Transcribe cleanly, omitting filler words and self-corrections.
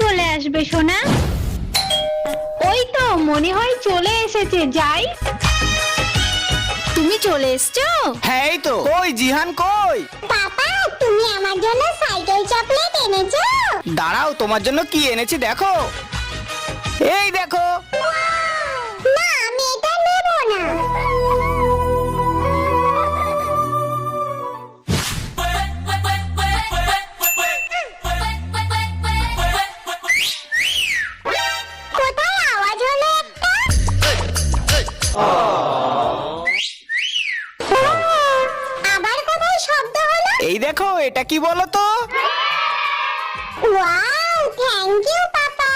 চলে আসবে সোনা। ওই তো মনে হয় চলে এসেছে, যাই। তুমি চলে এসছো? হ্যাঁ এই তো। কই জিহান কই? পাপা, তুমি আমার জন্য সাইকেল চকলেট এনেছো? দাঁড়াও, তোমার জন্য কি এনেছি দেখো। এই দেখো। না, আমি এটা নেব না। কোথায় আওয়াজ হলো একটা? আবার কোথায় শব্দ হলো? এই দেখো, এটা কি বলো তো? Wow, thank you papa.